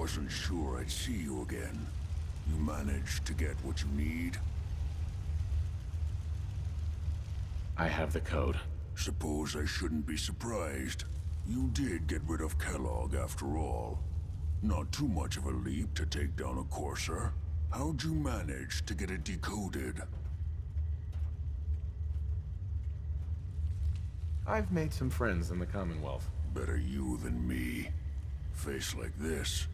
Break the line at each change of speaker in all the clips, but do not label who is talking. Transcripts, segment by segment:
wasn't sure I'd see you again. You managed to get what you need?
I have the code.
Suppose I shouldn't be surprised. You did get rid of Kellogg after all. Not too much of a leap to take down a Courser. How'd you manage to get it decoded?
I've made some friends in the Commonwealth.
Better you than me. Face like this,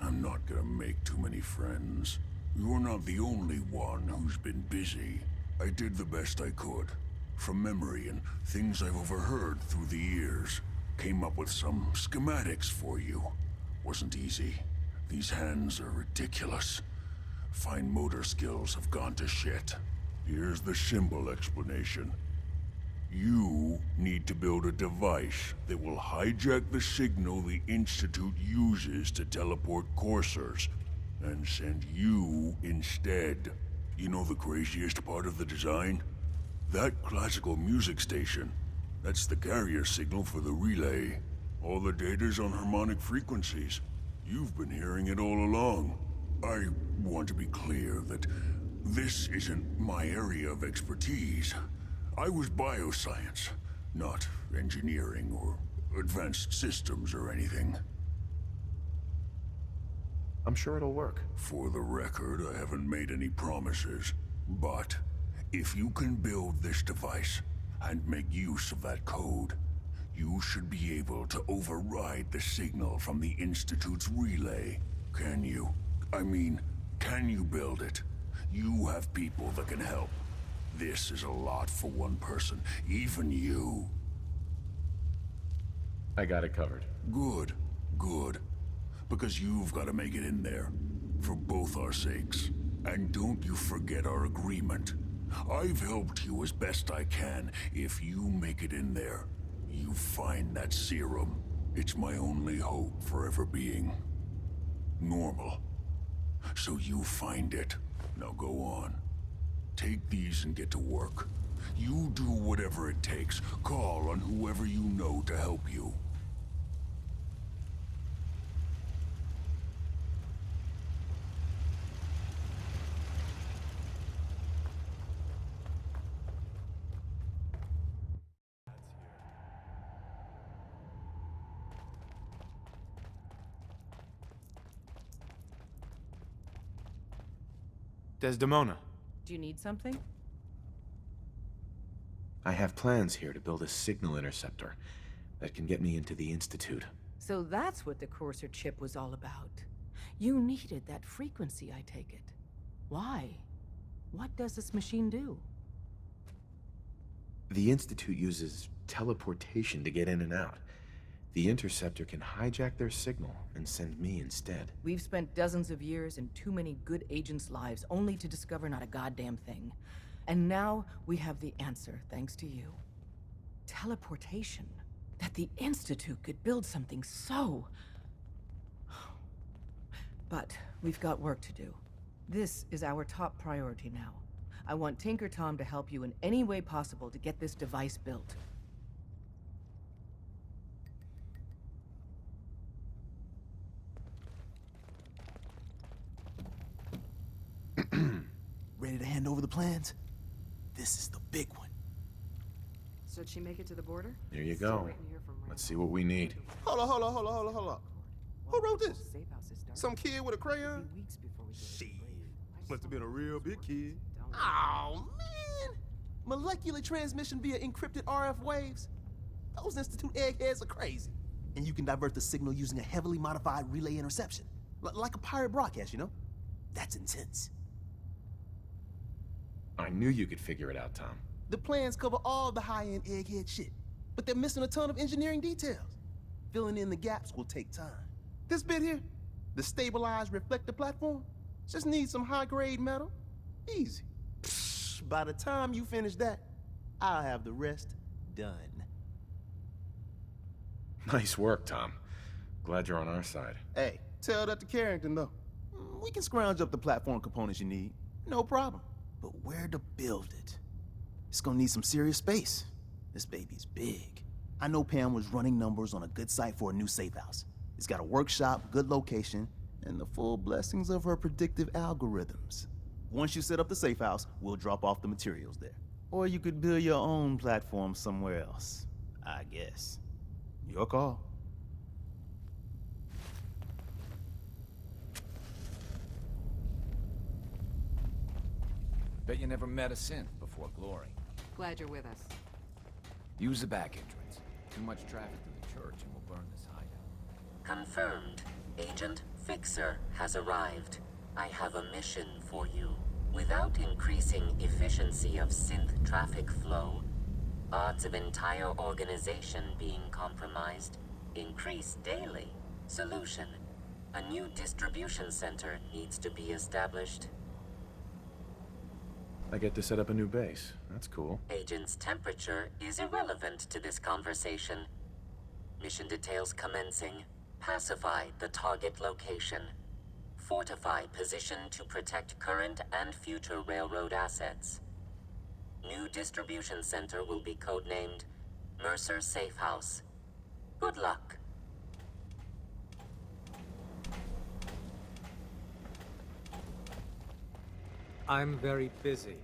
I'm not gonna make too many friends. You're not the only one who's been busy. I did the best I could. From memory and things I've overheard through the years. Came up with some schematics for you. Wasn't easy. These hands are ridiculous. Fine motor skills have gone to shit. Here's the symbol explanation. You need to build a device that will hijack the signal the Institute uses to teleport coursers, and send you instead. You know the craziest part of the design? That classical music station. That's the carrier signal for the relay. All the data's on harmonic frequencies. You've been hearing it all along. I want to be clear that this isn't my area of expertise. I was bioscience, not engineering or advanced systems or anything.
I'm sure it'll work.
For the record, I haven't made any promises. But if you can build this device and make use of that code, you should be able to override the signal from the Institute's relay. Can you? I mean, can you build it? You have people that can help. This is a lot for one person, even you.
I got it covered.
Good, good. Because you've got to make it in there. For both our sakes. And don't you forget our agreement. I've helped you as best I can. If you make it in there, you find that serum. It's my only hope for ever being normal. So you find it. Now go on. Take these and get to work. You do whatever it takes. Call on whoever you know to help you.
Desdemona.
Do you need something?
I have plans here to build a signal interceptor that can get me into the Institute.
So that's what the Courser chip was all about. You needed that frequency, I take it. Why? What does this machine do?
The Institute uses teleportation to get in and out. The interceptor can hijack their signal and send me instead.
We've spent dozens of years and too many good agents' lives only to discover not a goddamn thing. And now we have the answer, thanks to you. Teleportation. That the Institute could build something so... But we've got work to do. This is our top priority now. I want Tinker Tom to help you in any way possible to get this device built.
Ready to hand over the plans? This is the big one.
So did she make it to the border?
There you go. Let's see what we need.
Hold up. Who wrote this? Some kid with a crayon? Shit. Must have been a real big kid.
Oh, man! Molecular transmission via encrypted RF waves? Those Institute eggheads are crazy. And you can divert the signal using a heavily modified relay interception. Like a pirate broadcast, you know? That's intense.
I knew you could figure it out, Tom.
The plans cover all the high-end egghead shit, but they're missing a ton of engineering details. Filling in the gaps will take time. This bit here, the stabilized reflector platform, just needs some high-grade metal. Easy. Psh, by the time you finish that, I'll have the rest done.
Nice work, Tom. Glad you're on our side.
Hey, tell that to Carrington, though. We can scrounge up the platform components you need. No problem. But where to build it? It's gonna need some serious space. This baby's big. I know Pam was running numbers on a good site for a new safe house. It's got a workshop, good location, and the full blessings of her predictive algorithms. Once you set up the safe house, we'll drop off the materials there. Or you could build your own platform somewhere else, I guess. Your call.
Bet you never met a synth before Glory.
Glad you're with us.
Use the back entrance. Too much traffic to the church and we'll burn this hideout.
Confirmed. Agent Fixer has arrived. I have a mission for you. Without increasing efficiency of synth traffic flow, odds of entire organization being compromised increase daily. Solution. A new distribution center needs to be established.
I get to set up a new base. That's cool.
Agent's temperature is irrelevant to this conversation. Mission details commencing. Pacify the target location. Fortify position to protect current and future railroad assets. New distribution center will be codenamed Mercer Safe House. Good luck.
I'm very busy.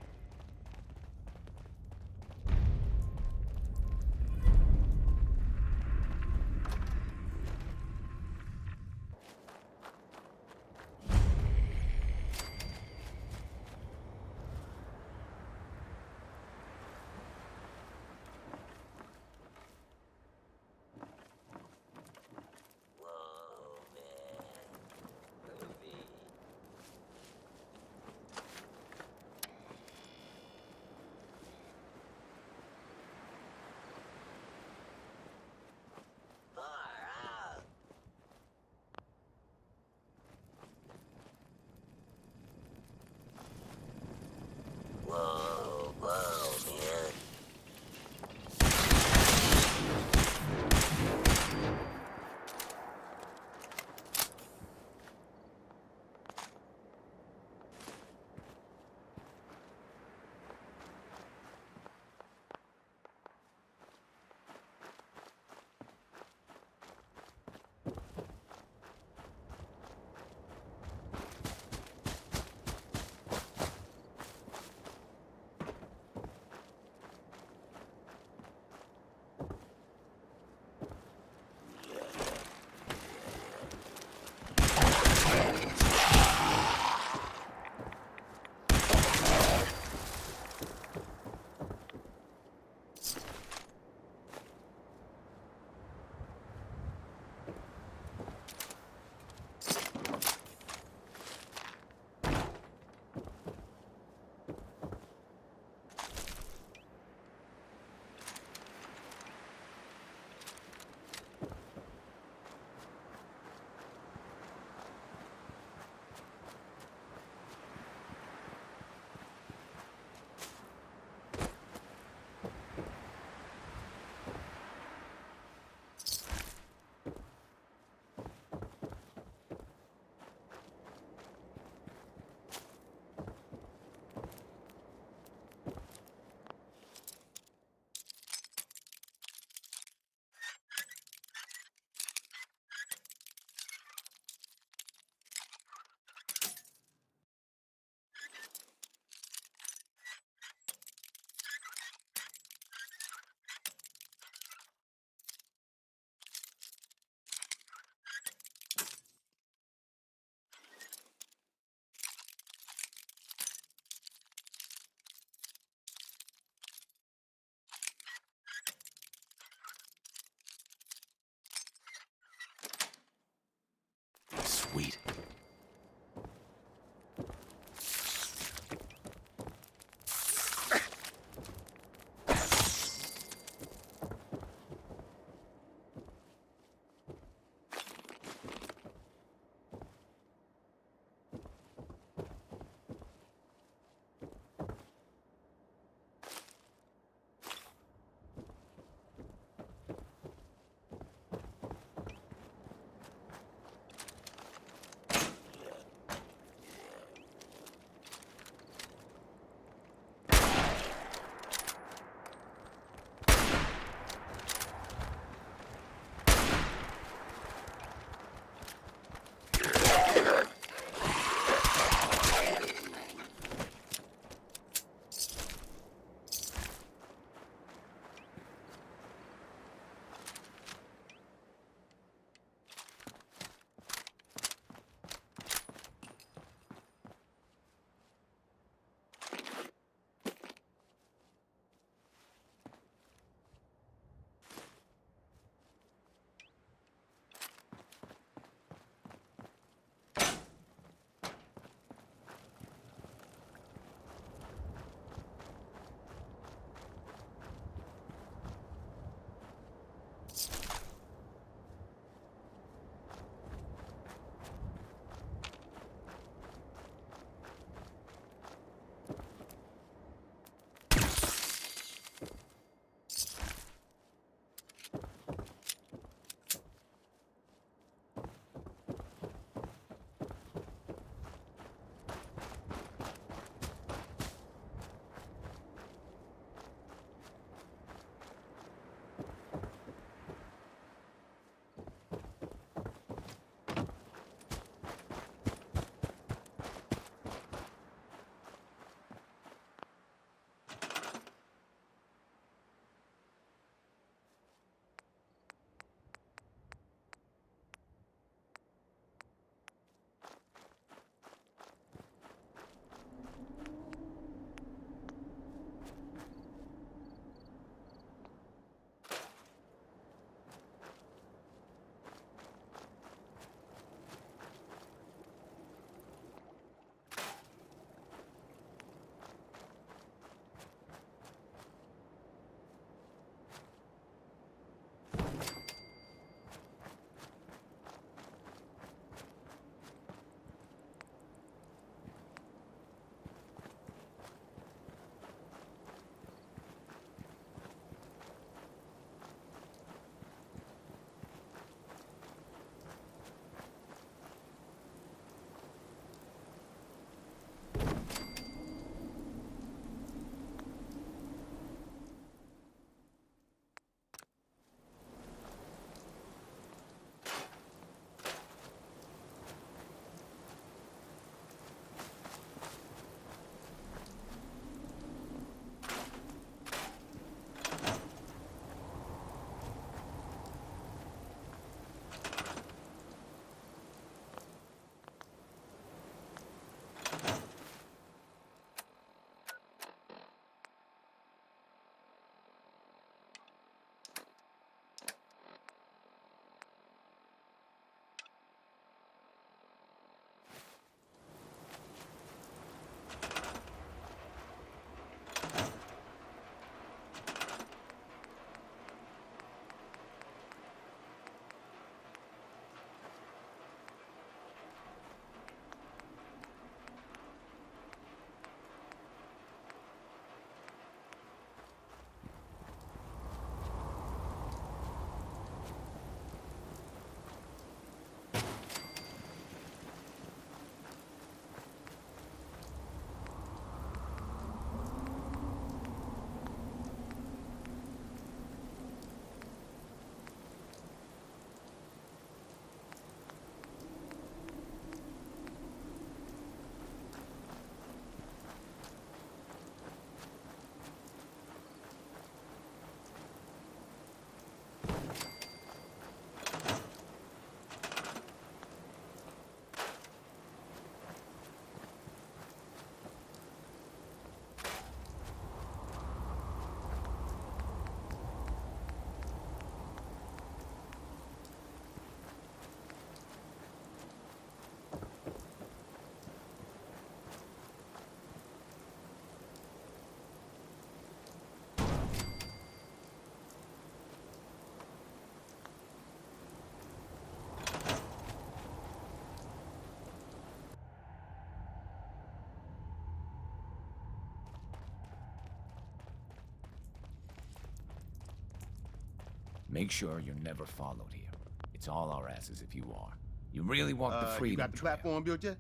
Make sure you're never followed here. It's all our asses if you are. You really want the freedom
You got the
trail.
platform built yet?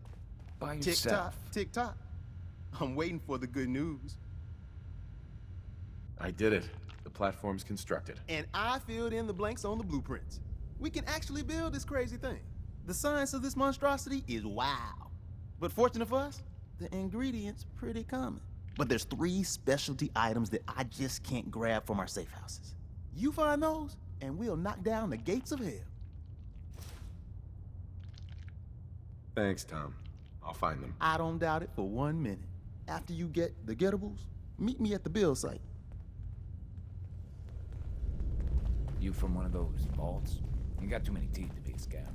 By
Tick
yourself.
tock, tick tock. I'm waiting for the good news.
I did it. The platform's constructed.
And I filled in the blanks on the blueprints. We can actually build this crazy thing. The science of this monstrosity is wow. But fortunate for us, the ingredients pretty common. But there's 3 specialty items that I just can't grab from our safe houses. You find those, and we'll knock down the gates of hell.
Thanks, Tom. I'll find them.
I don't doubt it for 1 minute. After you get the gettables, meet me at the build site.
You from one of those vaults? You got too many teeth to be a scammer.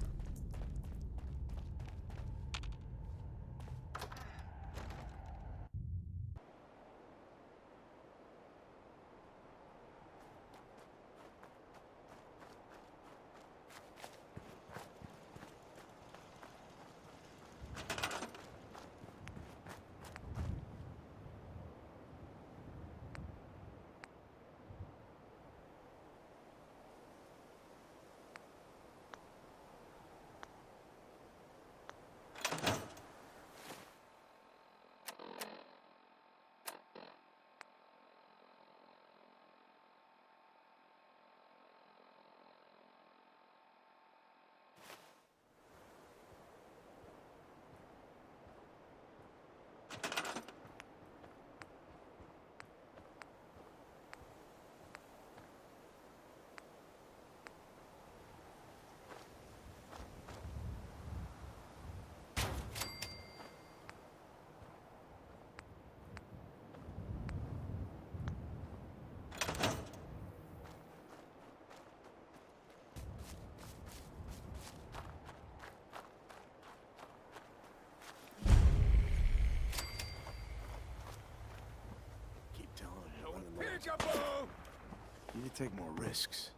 You need to take more risks.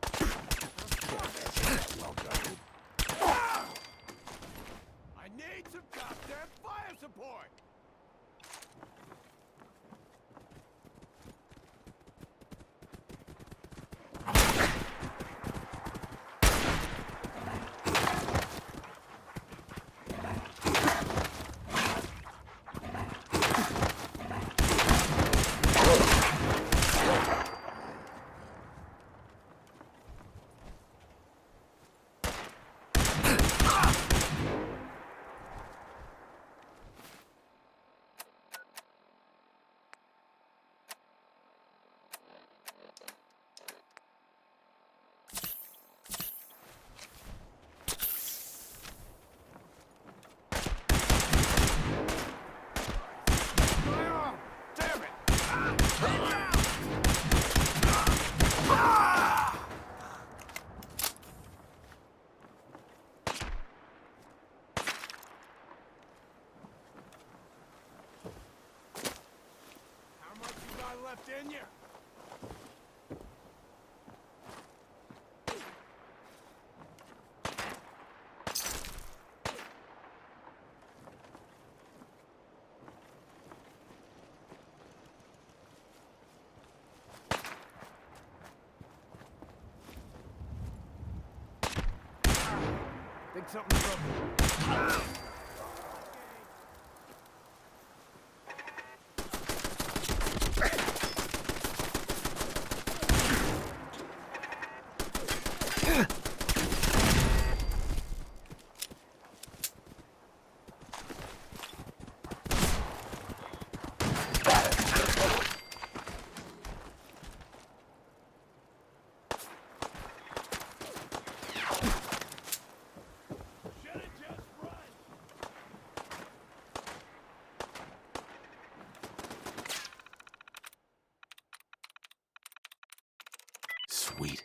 Well done. I need some goddamn fire support! Left in you. Think something's up.
Sweet.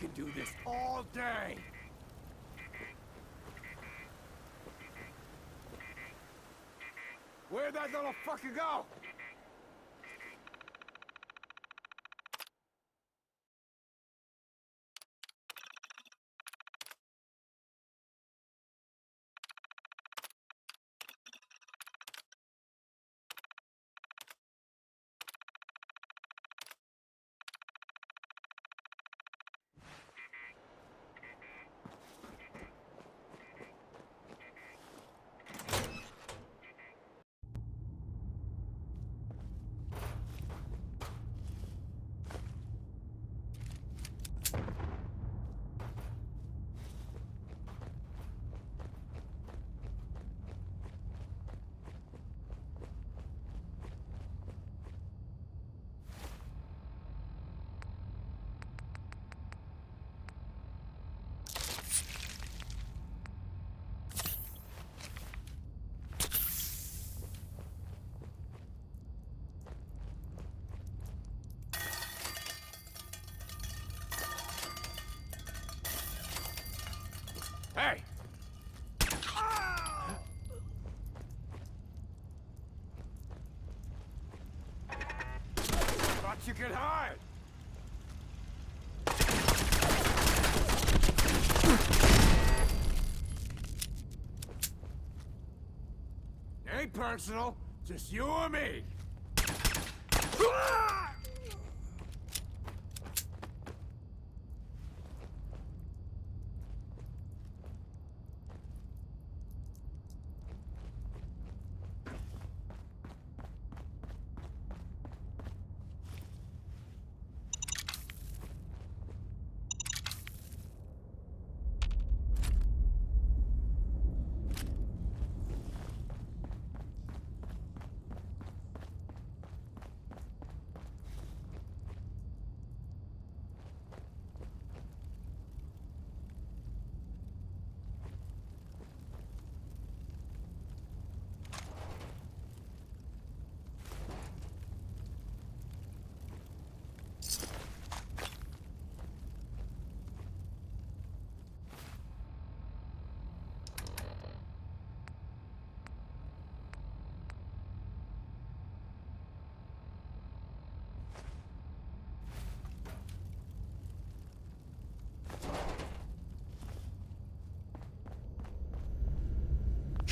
could do this all day! Where'd that little fucker go? Hey! Thought you could hide! Ain't personal, just you or me!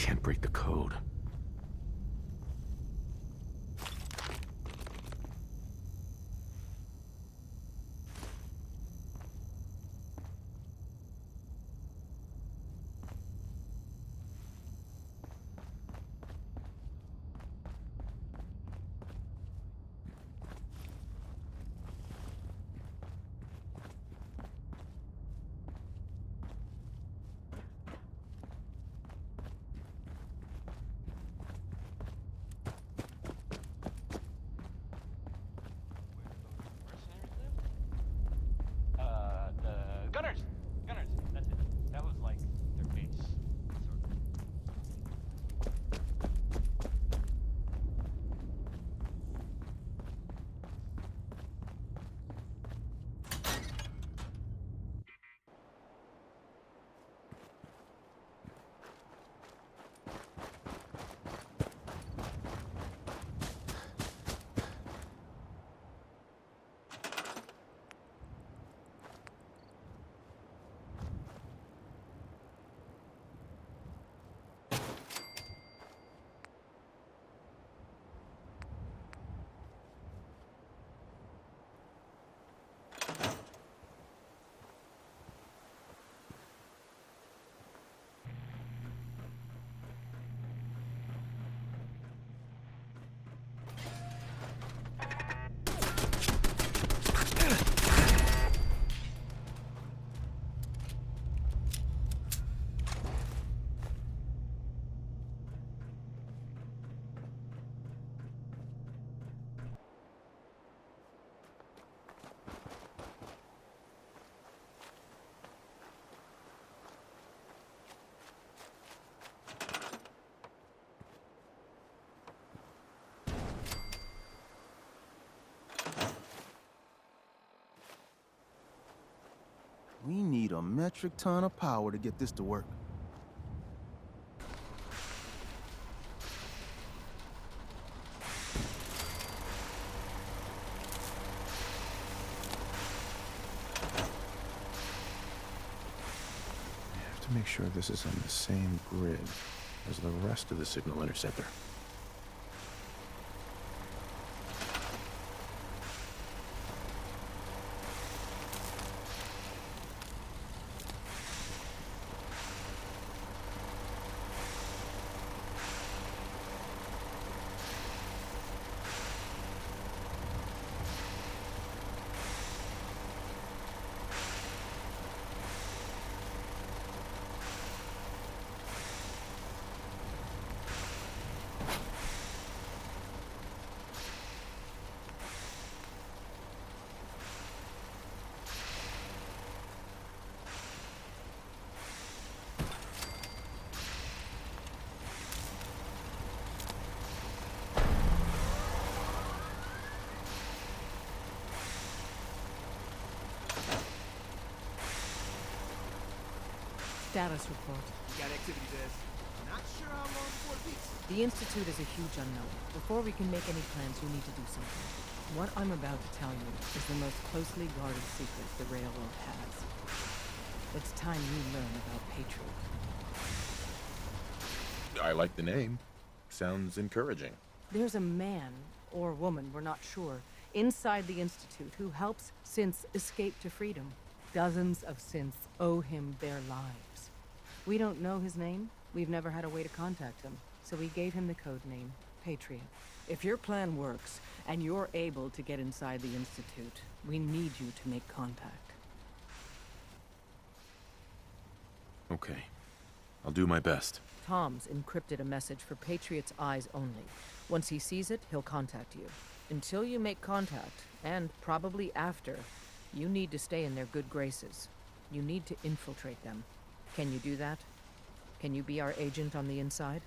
Can't break the code.
We need a metric ton of power to get this to work.
To make sure this is on the same grid as the rest of the signal interceptor.
Status report.
You got activity, Des. Not sure how long for a piece.
The Institute is a huge unknown. Before we can make any plans, you need to do something. What I'm about to tell you is the most closely guarded secret the Railroad has. It's time you learn about Patriot.
I like the name. Sounds encouraging.
There's a man, or woman, we're not sure, inside the Institute who helps synths escape to freedom. Dozens of synths owe him their lives. We don't know his name. We've never had a way to contact him, so we gave him the code name, Patriot. If your plan works, and you're able to get inside the Institute, we need you to make contact.
Okay. I'll do my best.
Tom's encrypted a message for Patriot's eyes only. Once he sees it, he'll contact you. Until you make contact, and probably after, you need to stay in their good graces. You need to infiltrate them. Can you do that? Can you be our agent on the inside?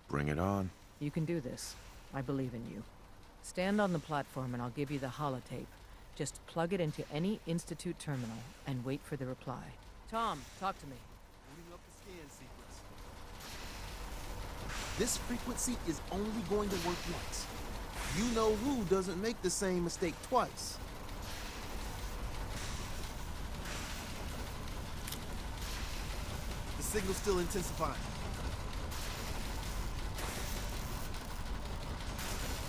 Bring it on.
You can do this. I believe in you. Stand on the platform and I'll give you the holotape. Just plug it into any Institute terminal and wait for the reply. Tom, talk to me.
Booting up the scan sequence. This frequency is only going to work once. You know who doesn't make the same mistake twice. The signal's still intensifying.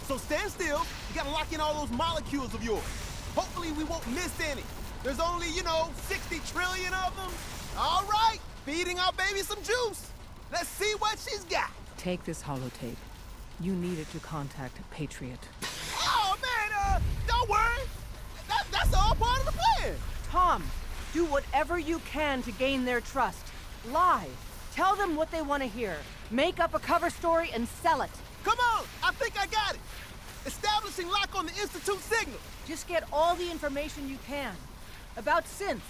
So stand still. You gotta lock in all those molecules of yours. Hopefully we won't miss any. There's only, 60 trillion of them. All right, feeding our baby some juice. Let's see what she's got.
Take this holotape. You need it to contact Patriot.
Oh, man, don't worry. That's all part of the plan.
Tom, do whatever you can to gain their trust. Lie. Tell them what they want to hear. Make up a cover story and sell it.
Come on, I think I got it. Establishing lock on the Institute signal.
Just get all the information you can. About synths,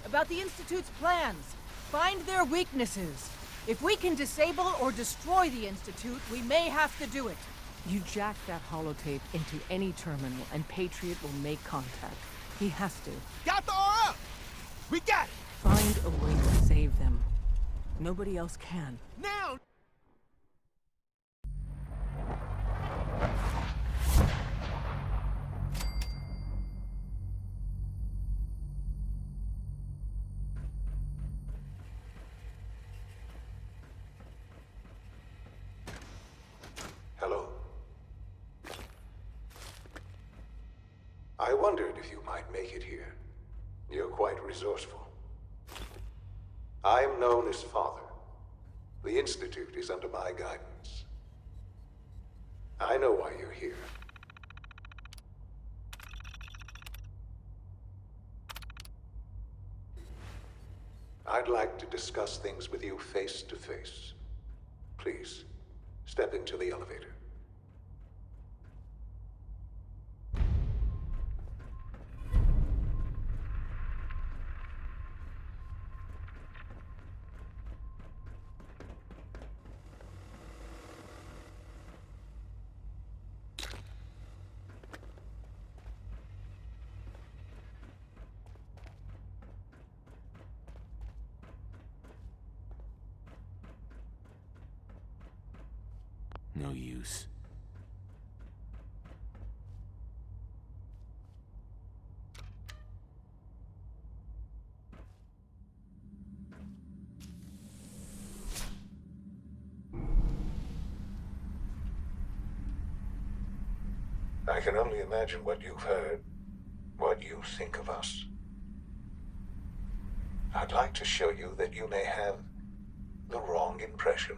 about the Institute's plans. Find their weaknesses. If we can disable or destroy the Institute, we may have to do it. You jack that holotape into any terminal and Patriot will make contact. He has to.
Got the RF. We got it.
Find a way to save them. Nobody else can.
Now.
Hello. I wondered if you might make it here. You're quite resourceful. I am known as Father. The Institute is under my guidance. I know why you're here. I'd like to discuss things with you face to face. Please, step into the elevator.
No use.
I can only imagine what you've heard, what you think of us. I'd like to show you that you may have the wrong impression.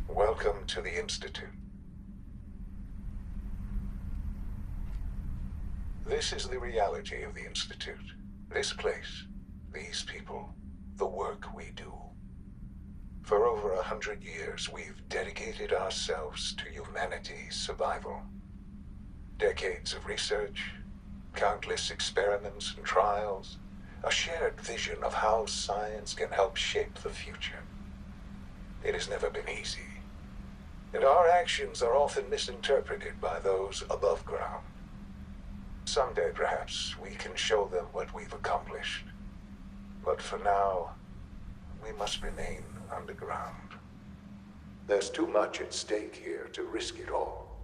Welcome to the Institute. This is the reality of the Institute. This place, these people, the work we do. For over 100 years, we've dedicated ourselves to humanity's survival. Decades of research, countless experiments and trials, a shared vision of how science can help shape the future. It has never been easy, and our actions are often misinterpreted by those above ground. Someday, perhaps, we can show them what we've accomplished. But for now, we must remain underground. There's too much at stake here to risk it all.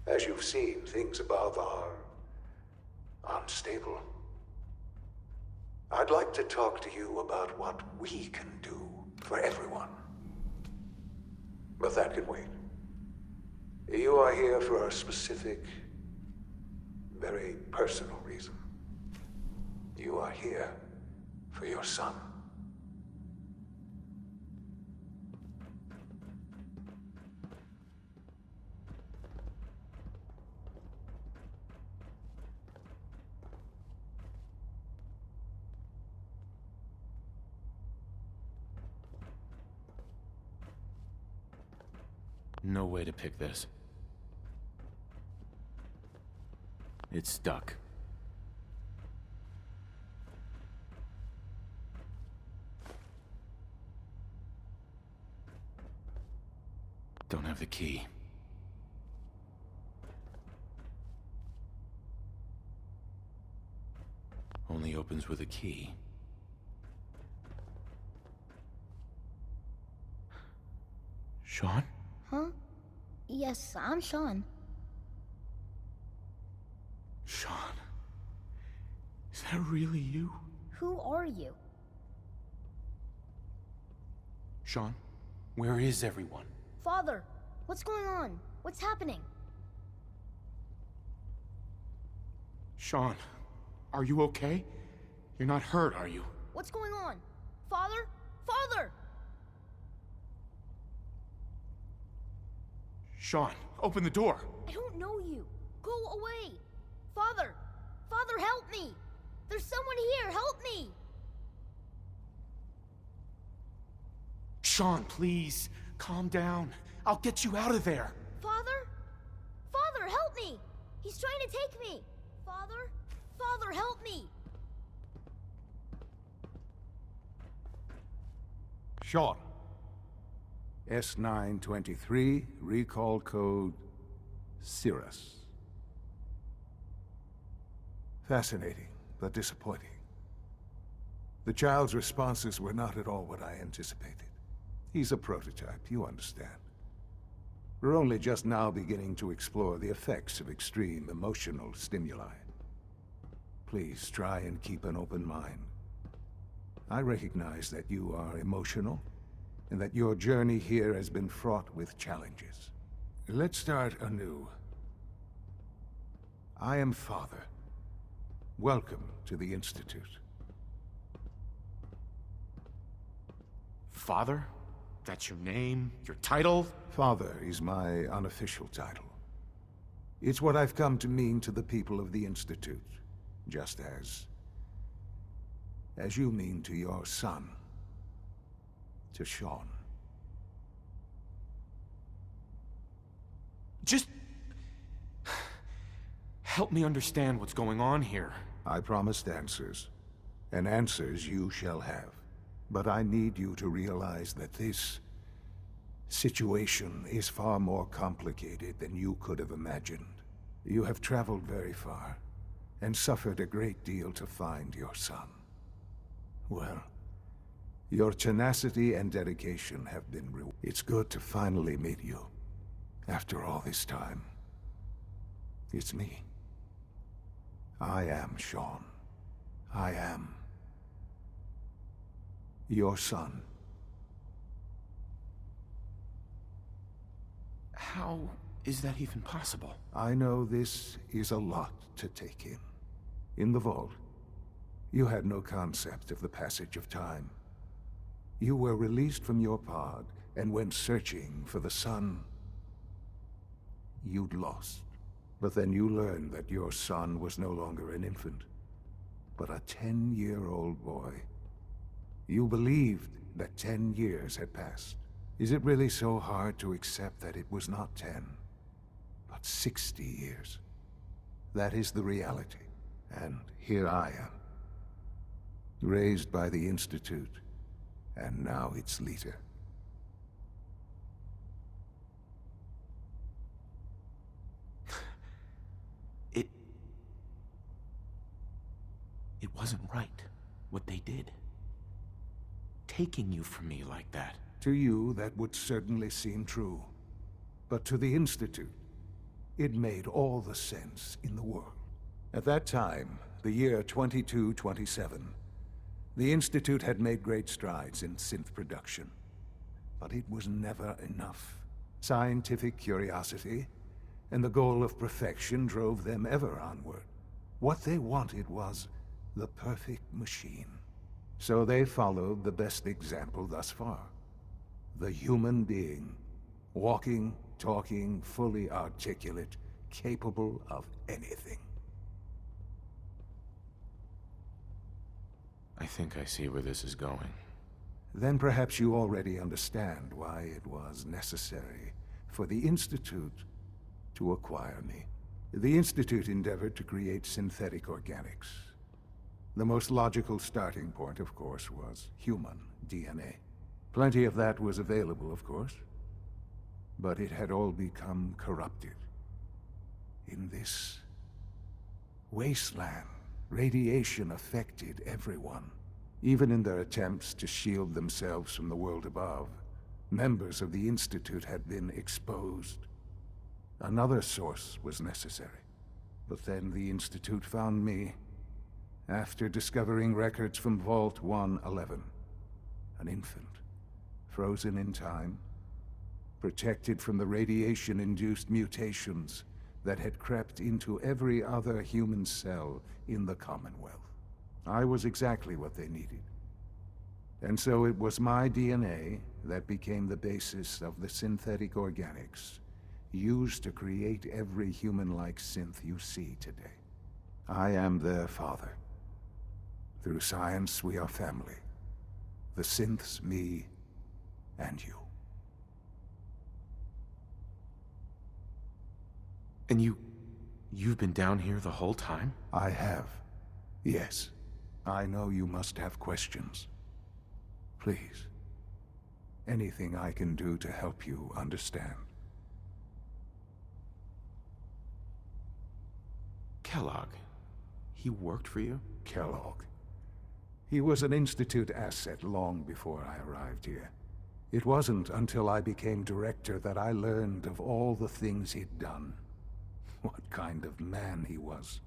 As you've seen, things above are unstable. I'd like to talk to you about what we can do for everyone. But that can wait. You are here for a specific, very personal reason. You are here for your son.
No way to pick this. It's stuck. Don't have the key. Only opens with a key. Sean?
Huh? Yes, I'm Sean.
Sean? Is that really you?
Who are you?
Sean, where is everyone?
Father, what's going on? What's happening?
Sean, are you okay? You're not hurt, are you?
What's going on? Father? Father!
Sean, open the door!
I don't know you. Go away! Father! Father, help me! There's someone here, help me!
Sean, please, calm down. I'll get you out of there.
Father? Father, help me! He's trying to take me! Father? Father, help me!
Sean. S923, recall code Cirrus. Fascinating, but disappointing. The child's responses were not at all what I anticipated. He's a prototype, you understand. We're only just now beginning to explore the effects of extreme emotional stimuli. Please try and keep an open mind. I recognize that you are emotional, and that your journey here has been fraught with challenges. Let's start anew. I am Father. Welcome to the Institute.
Father? That's your name? Your title?
Father is my unofficial title. It's what I've come to mean to the people of the Institute, just as you mean to your son, to Sean.
Just help me understand what's going on here.
I promised answers, and answers you shall have. But I need you to realize that this situation is far more complicated than you could have imagined. You have traveled very far, and suffered a great deal to find your son. Well, Your tenacity and dedication have been rewarded. It's good to finally meet you. After all this time. It's me. I am Sean. I am your son.
How is that even possible?
I know this is a lot to take in. In the vault, you had no concept of the passage of time. You were released from your pod and went searching for the son you'd lost. But then you learned that your son was no longer an infant, but a 10-year-old boy. You believed that 10 years had passed. Is it really so hard to accept that it was not 10, but 60 years? That is the reality. And here I am, raised by the Institute, and now its leader.
It wasn't right, what they did. Taking you from me like that.
To you, that would certainly seem true. But to the Institute, it made all the sense in the world. At that time, the year 2227, the Institute had made great strides in synth production. But it was never enough. Scientific curiosity and the goal of perfection drove them ever onward. What they wanted was the perfect machine. So they followed the best example thus far. The human being. Walking, talking, fully articulate, capable of anything.
I think I see where this is going.
Then perhaps you already understand why it was necessary for the Institute to acquire me. The Institute endeavored to create synthetic organics. The most logical starting point, of course, was human DNA. Plenty of that was available, of course. But it had all become corrupted. In this wasteland, radiation affected everyone. Even in their attempts to shield themselves from the world above, members of the Institute had been exposed. Another source was necessary. But then the Institute found me after discovering records from Vault 111. An infant, frozen in time, protected from the radiation-induced mutations that had crept into every other human cell in the Commonwealth. I was exactly what they needed. And so it was my DNA that became the basis of the synthetic organics used to create every human-like synth you see today. I am their father. Through science, we are family. The synths, me, and you.
And you've been down here the whole time?
I have. Yes. I know you must have questions. Please. Anything I can do to help you understand.
Kellogg. He worked for you?
Kellogg. He was an Institute asset long before I arrived here. It wasn't until I became director that I learned of all the things he'd done. What kind of man he was.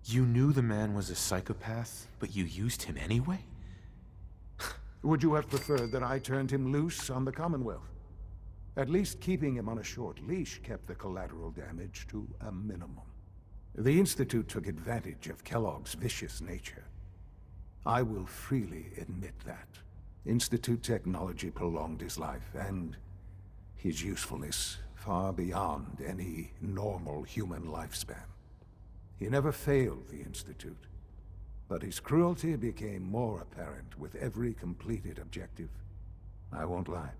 You knew the man was a psychopath, but you used him anyway?
Would you have preferred that I turned him loose on the Commonwealth? At least keeping him on a short leash kept the collateral damage to a minimum. The Institute took advantage of Kellogg's vicious nature. I will freely admit that. Institute technology prolonged his life, and his usefulness far beyond any normal human lifespan. He never failed the Institute, but his cruelty became more apparent with every completed objective. I won't lie.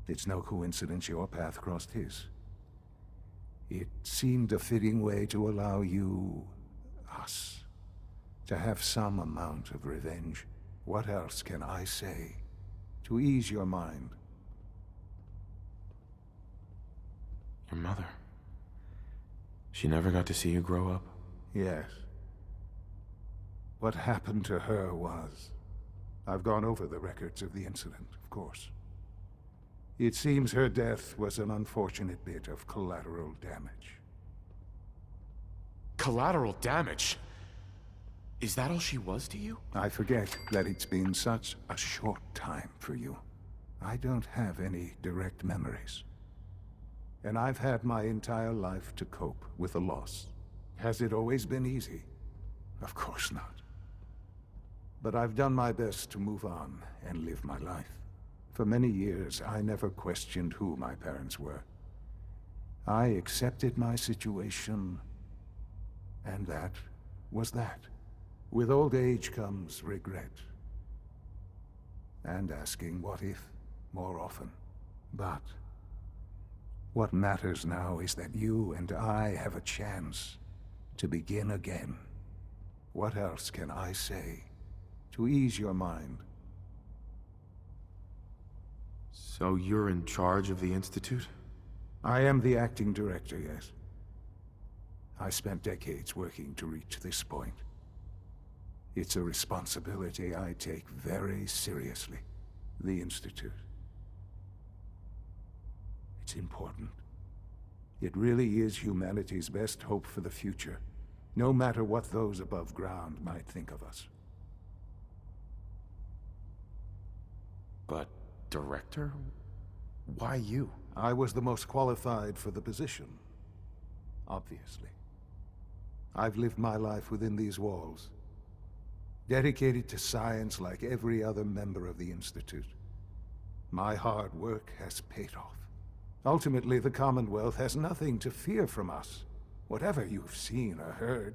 It's no coincidence your path crossed his. It seemed a fitting way to allow you, us, to have some amount of revenge. What else can I say to ease your mind?
Your mother. She never got to see you grow up?
Yes. What happened to her was... I've gone over the records of the incident, of course. It seems her death was an unfortunate bit of collateral damage.
Collateral damage? Is that all she was to you?
I forget that it's been such a short time for you. I don't have any direct memories. And I've had my entire life to cope with a loss. Has it always been easy? Of course not. But I've done my best to move on and live my life. For many years, I never questioned who my parents were. I accepted my situation, and that was that. With old age comes regret. And asking what if more often. But what matters now is that you and I have a chance to begin again. What else can I say to ease your mind?
So you're in charge of the Institute?
I am the acting director, yes. I spent decades working to reach this point. It's a responsibility I take very seriously. The Institute. It's important. It really is humanity's best hope for the future, no matter what those above ground might think of us.
But, Director? Why you?
I was the most qualified for the position, obviously. I've lived my life within these walls, dedicated to science like every other member of the Institute. My hard work has paid off. Ultimately, the Commonwealth has nothing to fear from us. Whatever you've seen or heard,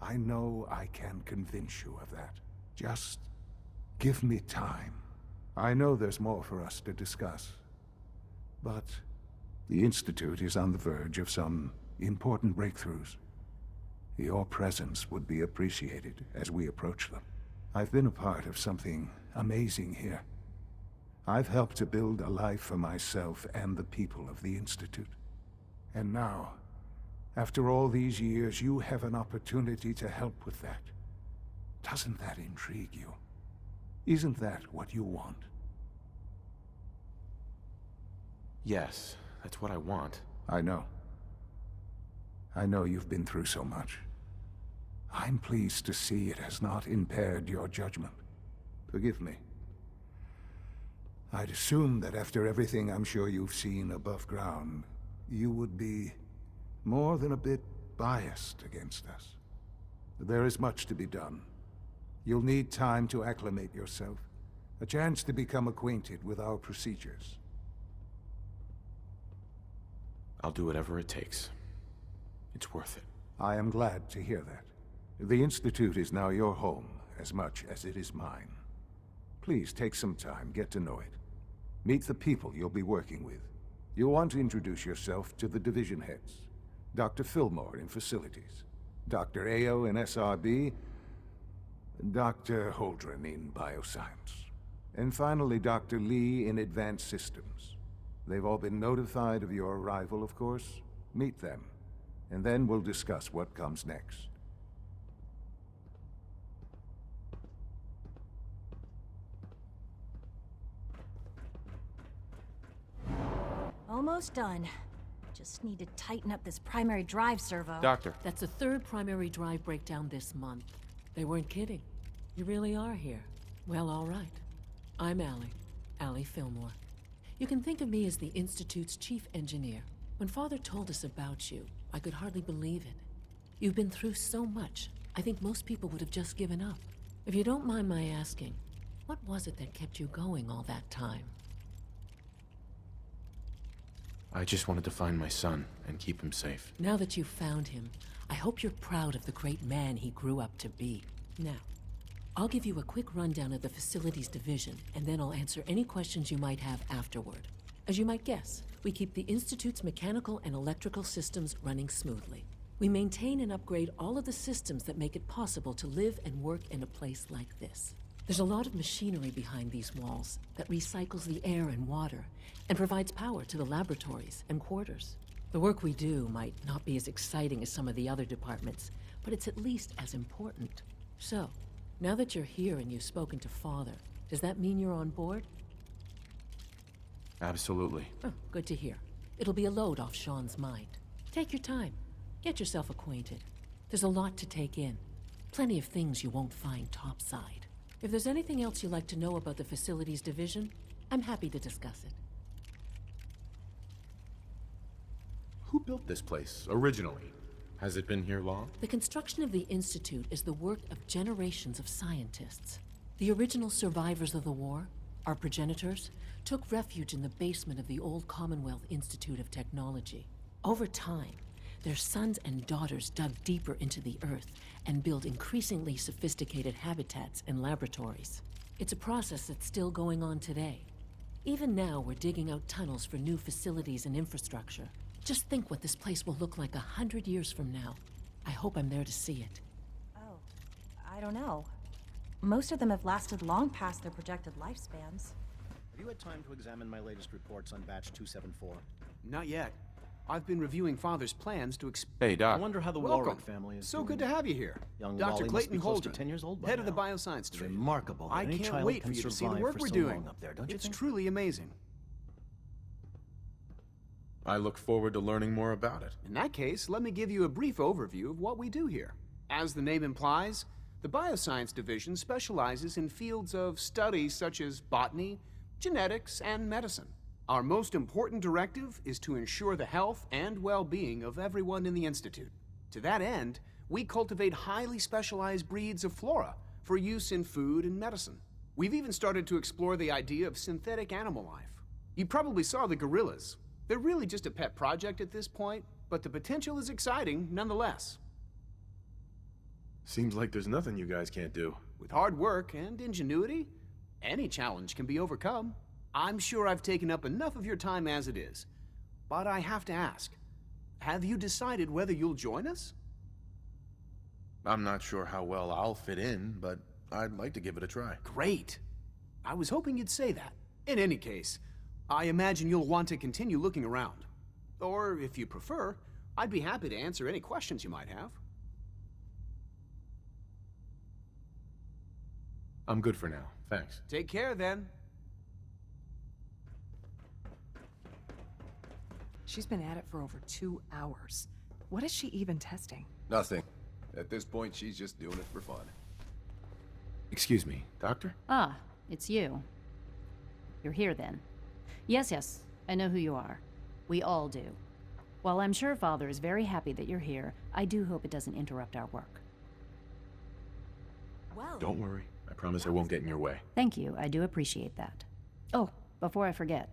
I know I can convince you of that. Just give me time. I know there's more for us to discuss. But the Institute is on the verge of some important breakthroughs. Your presence would be appreciated as we approach them. I've been a part of something amazing here. I've helped to build a life for myself and the people of the Institute. And now, after all these years, you have an opportunity to help with that. Doesn't that intrigue you? Isn't that what you want?
Yes, that's what I want.
I know. I know you've been through so much. I'm pleased to see it has not impaired your judgment. Forgive me. I'd assumed that after everything I'm sure you've seen above ground, you would be more than a bit biased against us. There is much to be done. You'll need time to acclimate yourself, a chance to become acquainted with our procedures.
I'll do whatever it takes. It's worth it.
I am glad to hear that. The Institute is now your home, as much as it is mine. Please take some time, get to know it. Meet the people you'll be working with. You'll want to introduce yourself to the division heads. Dr. Fillmore in Facilities, Dr. Ayo in SRB, Dr. Holdren in Bioscience, and finally Dr. Lee in Advanced Systems. They've all been notified of your arrival, of course. Meet them, and then we'll discuss what comes next.
Almost done. Just need to tighten up this primary drive servo.
Doctor.
That's the third primary drive breakdown this month. They weren't kidding. You really are here. Well, all right. I'm Allie Fillmore. You can think of me as the Institute's chief engineer. When Father told us about you, I could hardly believe it. You've been through so much, I think most people would have just given up. If you don't mind my asking, what was it that kept you going all that time?
I just wanted to find my son and keep him safe.
Now that you've found him, I hope you're proud of the great man he grew up to be. Now, I'll give you a quick rundown of the Facilities Division, and then I'll answer any questions you might have afterward. As you might guess, we keep the Institute's mechanical and electrical systems running smoothly. We maintain and upgrade all of the systems that make it possible to live and work in a place like this. There's a lot of machinery behind these walls that recycles the air and water and provides power to the laboratories and quarters. The work we do might not be as exciting as some of the other departments, but it's at least as important. So, Now that you're here and you've spoken to Father, does that mean you're on board?
Absolutely.
Oh, good to hear. It'll be a load off Sean's mind. Take your time. Get yourself acquainted. There's a lot to take in. Plenty of things you won't find topside. If there's anything else you'd like to know about the Facilities Division, I'm happy to discuss it.
Who built this place, originally? Has it been here long?
The construction of the Institute is the work of generations of scientists. The original survivors of the war, our progenitors, took refuge in the basement of the old Commonwealth Institute of Technology. Over time, their sons and daughters dug deeper into the Earth and built increasingly sophisticated habitats and laboratories. It's a process that's still going on today. Even now, we're digging out tunnels for new facilities and infrastructure. Just think what this place will look like 100 years from now. I hope I'm there to see it.
Oh, I don't know. Most of them have lasted long past their projected lifespans.
Have you had time to examine my latest reports on Batch 274?
Not yet. I've been reviewing Father's plans to
Hey, Doc.
I wonder how the
Welcome.
Warwick family is
So
doing.
good to have you here.
Young
Dr.
Wally must
Clayton
be close to
Holden,
10 years old by
head of the
now.
Bioscience
It's
Division.
remarkable that
I
any
can't
child
wait
can
for you to see the
survive
work
for
we're
so
doing.
long up there, don't you
It's
think?
truly amazing.
I look forward to learning more about it.
In that case, let me give you a brief overview of what we do here. As the name implies, the Bioscience Division specializes in fields of study such as botany, genetics, and medicine. Our most important directive is to ensure the health and well-being of everyone in the Institute. To that end, we cultivate highly specialized breeds of flora for use in food and medicine. We've even started to explore the idea of synthetic animal life. You probably saw the gorillas. They're really just a pet project at this point, but the potential is exciting nonetheless.
Seems like there's nothing you guys can't do.
With hard work and ingenuity, any challenge can be overcome. I'm sure I've taken up enough of your time as it is. But I have to ask, have you decided whether you'll join us?
I'm not sure how well I'll fit in, but I'd like to give it a try.
Great. I was hoping you'd say that. In any case, I imagine you'll want to continue looking around. Or, if you prefer, I'd be happy to answer any questions you might have.
I'm good for now, thanks.
Take care, then.
She's been at it for over 2 hours. What is she even testing?
Nothing. At this point, she's just doing it for fun.
Excuse me, Doctor?
Ah, it's you. You're here then. Yes, I know who you are. We all do. While I'm sure Father is very happy that you're here, I do hope it doesn't interrupt our work.
Well,
Don't worry. I promise I won't get in your way.
Thank you, I do appreciate that. Oh, before I forget,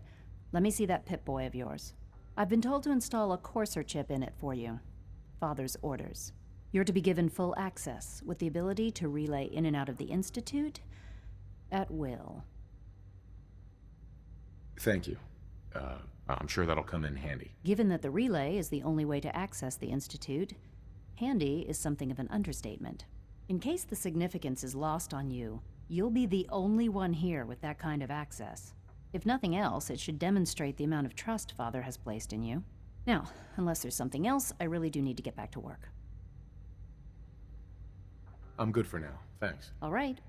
let me see that Pip-Boy of yours. I've been told to install a Courser chip in it for you. Father's orders. You're to be given full access, with the ability to relay in and out of the Institute at will.
Thank you. I'm sure that'll come in handy.
Given that the relay is the only way to access the Institute, handy is something of an understatement. In case the significance is lost on you, you'll be the only one here with that kind of access. If nothing else, it should demonstrate the amount of trust Father has placed in you. Now, unless there's something else, I really do need to get back to work.
I'm good for now, thanks.
All right.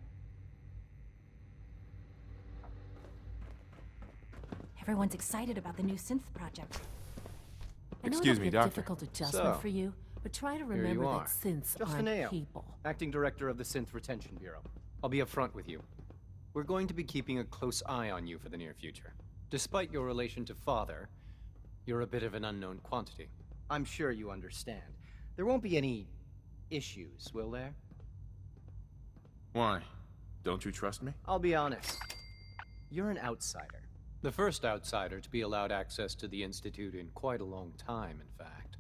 everyone's excited about the new synth project.
I know
Excuse
it'll
me,
be a
Doctor.
difficult adjustment
So,
for you, but try to
Here you
remember
are.
that synths
Justin
aren't
Ale,
people.
Acting Director of the Synth Retention Bureau. I'll be upfront with you. We're going to be keeping a close eye on you for the near future. Despite your relation to Father, you're a bit of an unknown quantity. I'm sure you understand. There won't be any issues, will there?
Why? Don't you trust me?
I'll be honest. You're an outsider. The first outsider to be allowed access to the Institute in quite a long time, in fact.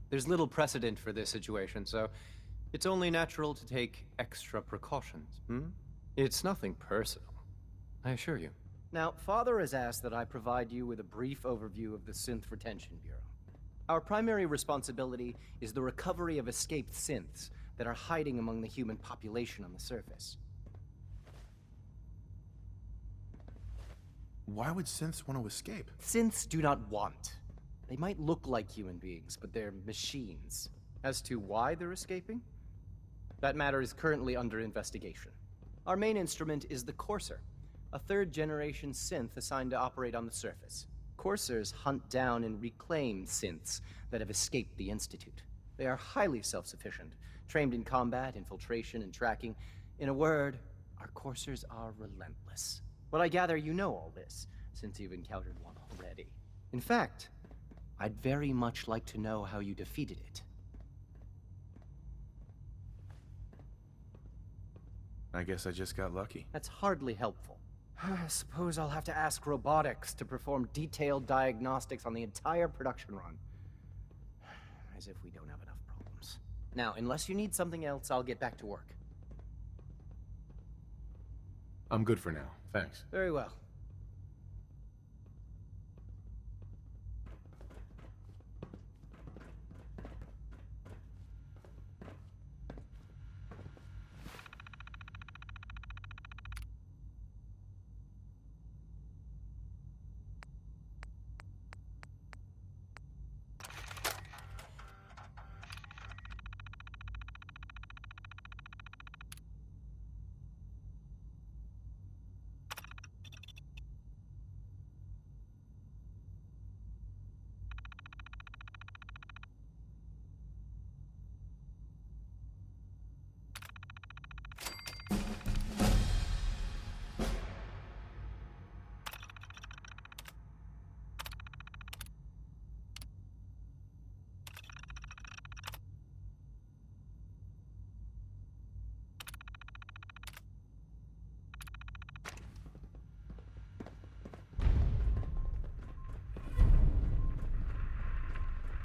There's little precedent for this situation, so it's only natural to take extra precautions, It's nothing personal, I assure you. Now, Father has asked that I provide you with a brief overview of the Synth Retention Bureau. Our primary responsibility is the recovery of escaped synths that are hiding among the human population on the surface.
Why would synths want to escape?
Synths do not want. They might look like human beings, but they're machines. As to why they're escaping? That matter is currently under investigation. Our main instrument is the Courser, a third-generation synth assigned to operate on the surface. Coursers hunt down and reclaim synths that have escaped the Institute. They are highly self-sufficient, trained in combat, infiltration, and tracking. In a word, our Coursers are relentless. But I gather you know all this, since you've encountered one already. In fact, I'd very much like to know how you defeated it.
I guess I just got lucky.
That's hardly helpful. I suppose I'll have to ask robotics to perform detailed diagnostics on the entire production run. As if we don't have enough problems. Now, unless you need something else, I'll get back to work.
I'm good for now, thanks.
Very well.